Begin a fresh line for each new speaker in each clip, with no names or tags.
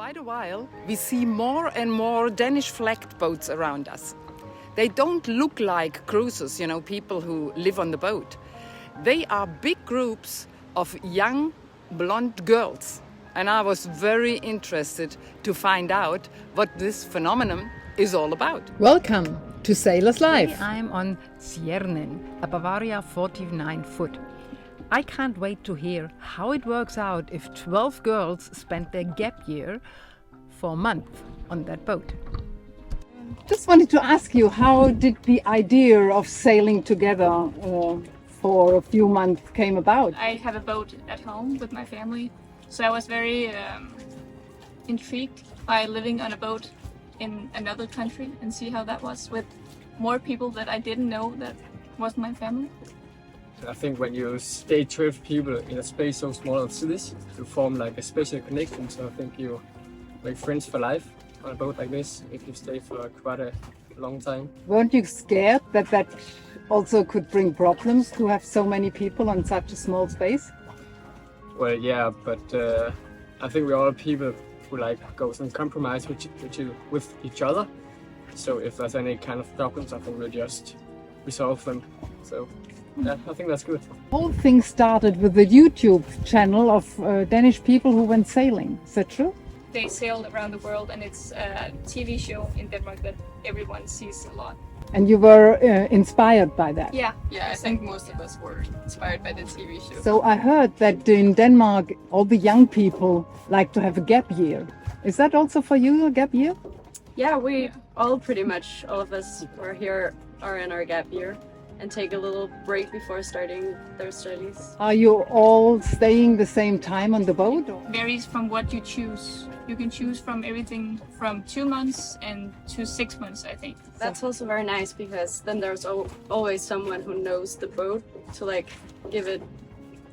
quite a while, we see more and more Danish flagged boats around us. They don't look like cruisers, people who live on the boat. They are big groups of young blonde girls. And I was very interested to find out what this phenomenon is all about.
Welcome to Sailor's Life.
Today I'm on Siernen, a Bavaria 49-foot. I can't wait to hear how it works out if 12 girls spent their gap year for a month on that boat.
Just wanted to ask you, how did the idea of sailing together for a few months came about?
I have a boat at home with my family, so I was very intrigued by living on a boat in another country and see how that was with more people that I didn't know that was my family.
I think when you stay 12 people in a space so small as this, you form like a special connection. So I think you make friends for life on a boat like this if you stay for quite a long time.
Weren't you scared that also could bring problems to have so many people on such a small space?
Well, yeah, but I think we're all people who like go some compromise with each other. So if there's any kind of problems, I think we'll just resolve them. So yeah, I think that's good.
The whole thing started with the YouTube channel of Danish people who went sailing. Is that true?
They sailed around the world, and it's a TV show in Denmark that everyone sees a lot.
And you were inspired by that?
Yeah,
I think most of us were inspired by the TV show.
So I heard that in Denmark, all the young people like to have a gap year. Is that also for you, a gap year?
Yeah, we all pretty much, all of us are in our gap year and take a little break before starting their studies.
Are you all staying the same time on the boat?
varies from what you choose. You can choose from everything from 2 months and to 6 months, I think.
That's also very nice because then there's always someone who knows the boat to like give it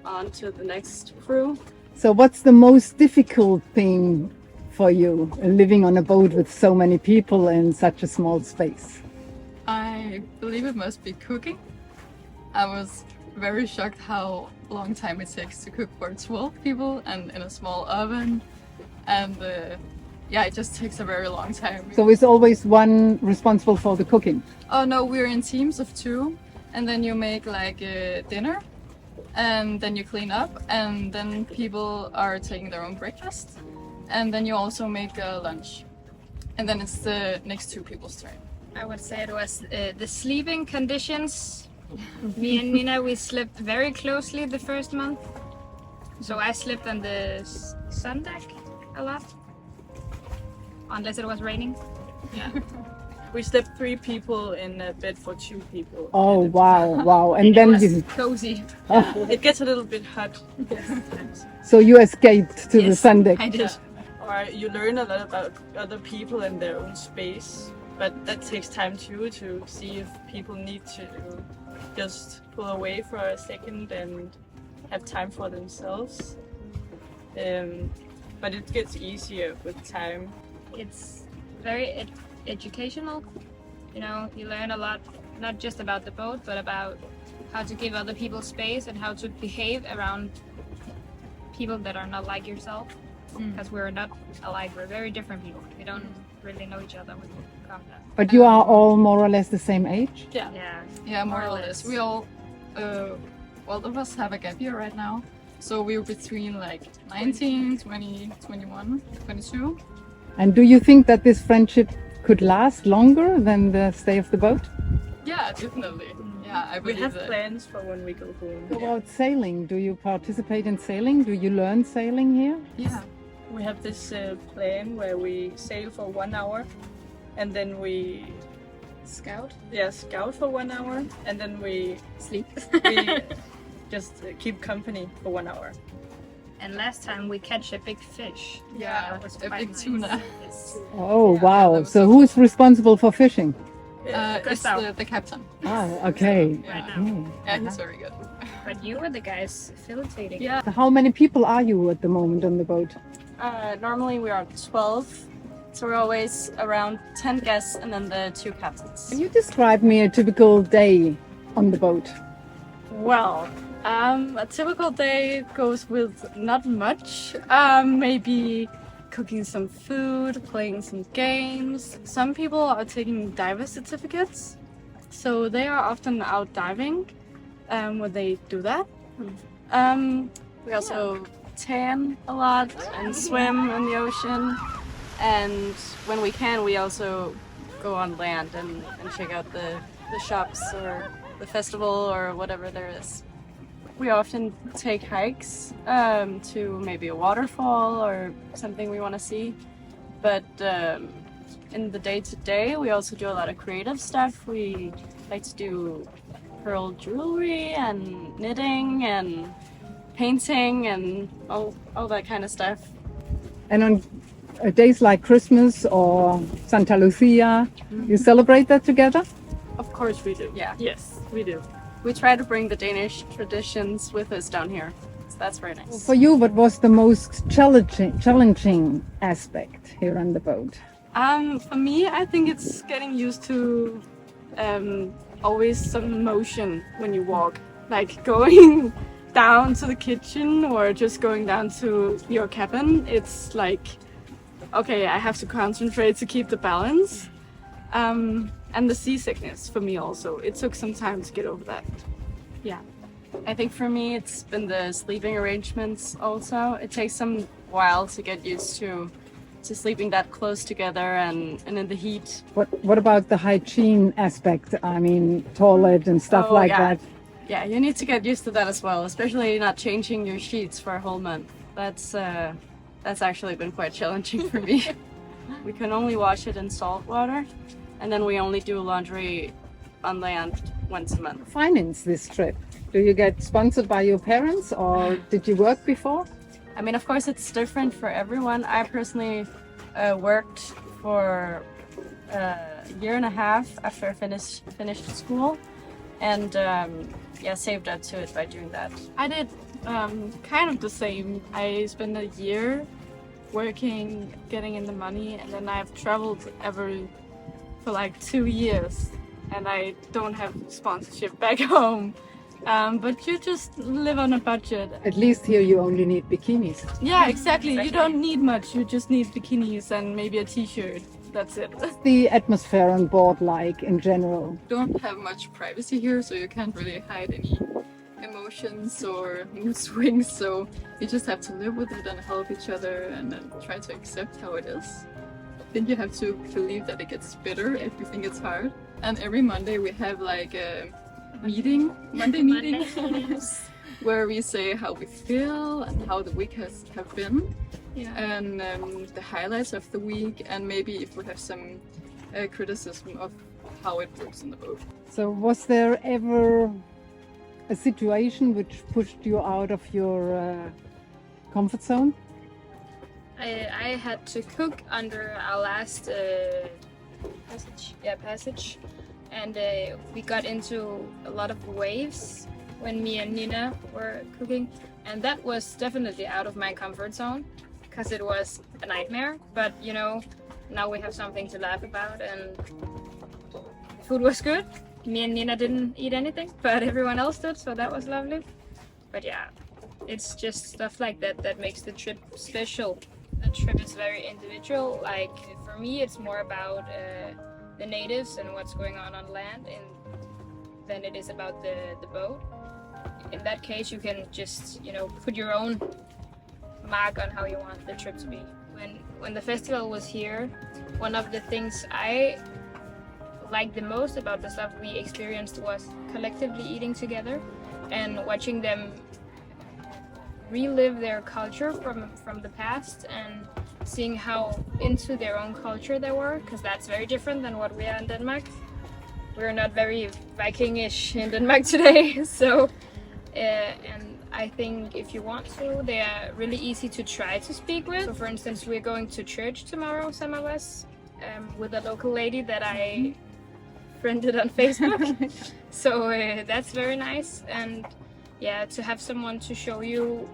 on to the next crew.
So what's the most difficult thing for you living on a boat with so many people in such a small space?
I believe it must be cooking. I was very shocked how long time it takes to cook for 12 people and in a small oven. And it just takes a very long time.
So is always one responsible for the cooking?
Oh no, we're in teams of 2, and then you make like a dinner, and then you clean up, and then people are taking their own breakfast, and then you also make a lunch, and then it's the next 2 people's turn.
I would say it was the sleeping conditions. Me and Nina, we slept very closely the first month. So I slept on the sun deck a lot, unless it was raining.
We slept 3 people in a bed for 2 people.
Oh, wow. And
It
then
was cozy.
It gets a little bit hot sometimes.
so you escaped to the sun deck.
I did.
Or you learn a lot about other people and their own space. But that takes time too, to see if people need to just pull away for a second and have time for themselves. But it gets easier with time.
It's very educational. You learn a lot, not just about the boat, but about how to give other people space and how to behave around people that are not like yourself. Because we're not alike, we're very different people. We don't really know each other when we come there.
But you are all more or less the same age?
Yeah, more or less. We all of us have a gap year right now. So we're between like 19, 20, 21, 22.
And do you think that this friendship could last longer than the stay of the boat?
Yeah, definitely. Yeah, I
We
believe
have
that.
plans for when we go home.
About sailing, do you participate in sailing? Do you learn sailing here?
Yeah.
We have this plan where we sail for 1 hour and then we
Scout?
scout for 1 hour and then we
Sleep.
we just keep company for 1 hour.
And last time we catch a big fish.
Yeah,
That was
a
quite
big
nice.
tuna.
Yes.
Oh,
that
wow.
was
So
so
who's responsible for fishing?
It's
Gustav.
the captain.
Oh, okay.
Yeah.
Right now.
Yeah, he's very good.
But you were the guys facilitating.
Yeah.
How many people are you at the moment on the boat?
Normally we are 12, so we're always around 10 guests and then the 2 captains.
Can you describe me a typical day on the boat?
Well, a typical day goes with not much. Maybe cooking some food, playing some games. Some people are taking diver certificates, so they are often out diving when they do that. We also tan a lot and swim in the ocean, and when we can, we also go on land and check out the shops or the festival or whatever there is. We often take hikes to maybe a waterfall or something we want to see, but in the day-to-day we also do a lot of creative stuff. We like to do pearl jewelry and knitting and painting and all that kind of stuff.
And on days like Christmas or Santa Lucia, you celebrate that together?
Of course we do.
Yeah.
Yes, we do.
We try to bring the Danish traditions with us down here, so that's very nice.
For you, what was the most challenging aspect here on the boat?
For me, I think it's getting used to always some motion when you walk, like going down to the kitchen or just going down to your cabin. It's like, okay, I have to concentrate to keep the balance. And the seasickness for me also. It took some time to get over that. Yeah. I think for me it's been the sleeping arrangements also. It takes some while to get used to sleeping that close together and in the heat.
What about the hygiene aspect? I mean, toilet and stuff like that.
Yeah, you need to get used to that as well, especially not changing your sheets for a whole month. That's actually been quite challenging for me. We can only wash it in salt water, and then we only do laundry on land once a month.
Finance this trip? Do you get sponsored by your parents or did you work before?
I mean, of course, it's different for everyone. I personally worked for a year and a half after I finished school, and saved up to it by doing that. I did kind of the same. I spent a year working, getting in the money, and then I've traveled for like 2 years, and I don't have sponsorship back home. But you just live on a budget.
At least here you only need bikinis.
Yeah, exactly. You don't need much. You just need bikinis and maybe a t-shirt. That's it.
What's the atmosphere on board like in general?
Don't have much privacy here, so you can't really hide any emotions or mood swings, so you just have to live with it and help each other and try to accept how it is. I think you have to believe that it gets better if you think it's hard. And every Monday we have like a Monday meeting, where we say how we feel and how the week have been, and the highlights of the week, and maybe if we have some criticism of how it works in the boat.
So was there ever a situation which pushed you out of your comfort zone?
I had to cook under our last passage. And we got into a lot of waves when me and Nina were cooking, and that was definitely out of my comfort zone because it was a nightmare. But you know, now we have something to laugh about, and food was good. Me and Nina didn't eat anything, but everyone else did, so that was lovely. But yeah, it's just stuff like that that makes the trip special. The trip is very individual. Like for me, it's more about the natives and what's going on land than it is about the boat. In that case, you can just, put your own mark on how you want the trip to be. When the festival was here, one of the things I liked the most about the stuff we experienced was collectively eating together and watching them relive their culture from the past and seeing how into their own culture they were, because that's very different than what we are in Denmark. We're not very Viking-ish in Denmark today, so and I think if you want to, they are really easy to try to speak with. So for instance, we're going to church tomorrow, some of us, with a local lady that I friended on Facebook. So that's very nice, and yeah, to have someone to show you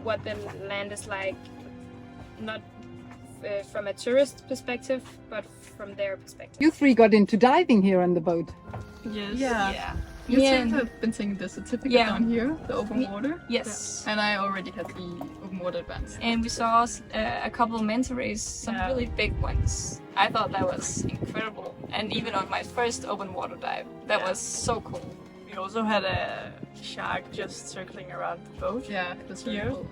what the land is like, not from a tourist perspective, but from their perspective.
You three got into diving here on the boat.
Yes.
Yeah.
You
Yeah.
two have been taking the certificate
Yeah.
down here, the open
Me-
water.
Yes.
And I already had the open water advance.
And we saw a couple of manta rays, some
Yeah.
really big ones. I thought that was incredible. And even on my first open water dive, that was so cool.
We also had a shark just circling around the boat.
Yeah, that's really
Here.
cool.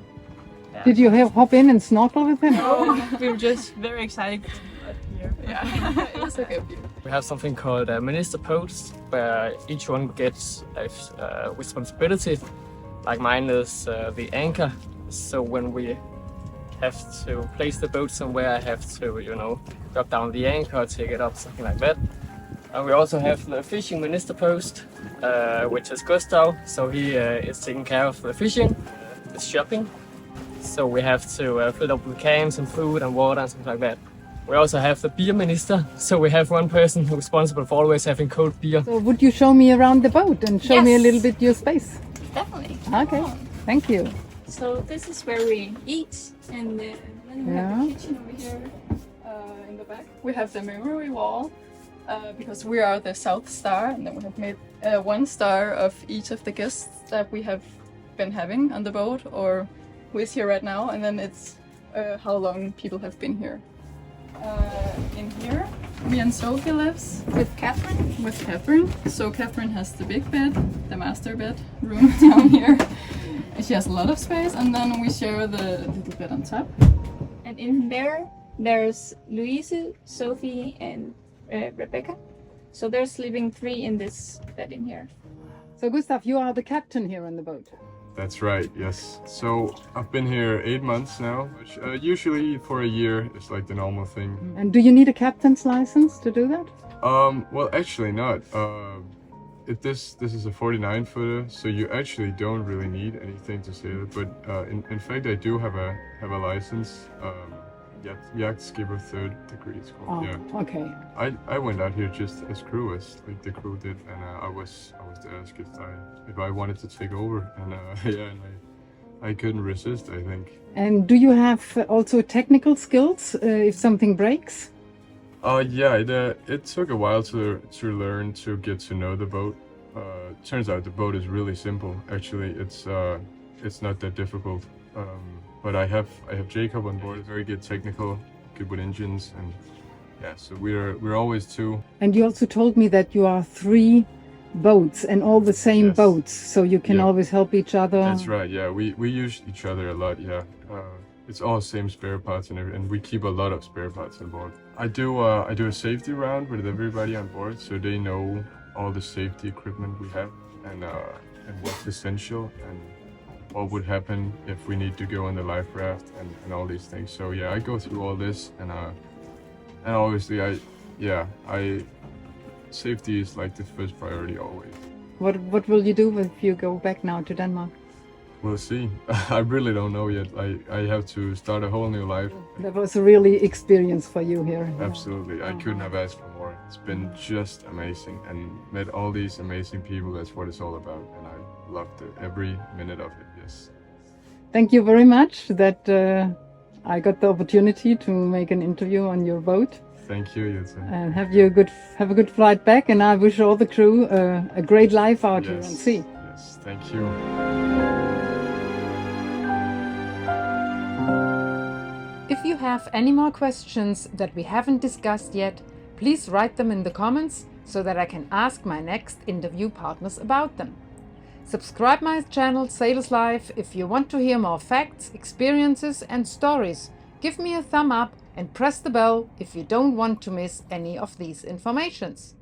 Yeah.
Did you hop in and snorkel with him?
We were just very excited to do that here.
Yeah, it was a good view.
We have something called minister posts, where each one gets a responsibility. Like mine is the anchor. So when we have to place the boat somewhere, I have to, drop down the anchor, or take it up, something like that. And we also have the fishing minister post, which is Gustav. So he is taking care of the fishing, the shopping. So we have to fill up with cans and food and water and something like that. We also have the beer minister, so we have one person who's responsible for always having cold beer.
So would you show me around the boat and show me a
Yes.
little bit your space?
Definitely.
Okay, thank you.
So this is where we eat, and then we have the kitchen over here.
In the back, we have the memory wall because we are the South Star, and then we have made one star of each of the guests that we have been having on the boat or who is here right now, and then it's how long people have been here. In here, me and Sophie lives
With Catherine.
with Catherine. So Catherine has the big bed, the master bed room down here. And she has a lot of space, and then we share the little bed on top.
And in there, there's Louise, Sophie, and Rebecca. So they're sleeping 3 in this bed in here.
So Gustav, you are the captain here on the boat.
That's right, yes. So I've been here 8 months now, which usually for a year is like the normal thing.
And do you need a captain's license to do that?
Well, actually not. This is a 49 footer, so you actually don't really need anything to sail it. But in fact, I do have a license. Yacht skipper 3rd degree. It's called.
Oh,
Yeah.
okay.
I went out here just as crew, as like the crew did, and I was asked if I wanted to take over, and and I couldn't resist, I think.
And do you have also technical skills if something breaks?
It took a while to learn to get to know the boat. Turns out the boat is really simple. Actually, it's not that difficult. But I have Jacob on board, very good technical, good with engines, and yeah, so we're always 2.
And you also told me that you are 3 boats and all the same
Yes.
boats, so you can
Yeah.
always help each other.
That's right. Yeah, we use each other a lot. Yeah, it's all same spare parts and we keep a lot of spare parts on board. I do a safety round with everybody on board, so they know all the safety equipment we have and what's essential and what would happen if we need to go on the life raft and all these things. So yeah, I go through all this and obviously safety is like the first priority always.
What will you do if you go back now to Denmark?
We'll see. I really don't know yet. I have to start a whole new life.
That was a really experience for you here.
Absolutely. I couldn't have asked for more. It's been just amazing and met all these amazing people. That's what it's all about. And I loved every minute of it. Yes.
Thank you very much that I got the opportunity to make an interview on your boat.
Thank you, Jutta.
And have a good flight back. And I wish all the crew a great life out here on sea.
Yes, thank you.
If you have any more questions that we haven't discussed yet, please write them in the comments so that I can ask my next interview partners about them. Subscribe my channel Sailors Life if you want to hear more facts, experiences and stories. Give me a thumb up and press the bell if you don't want to miss any of these informations.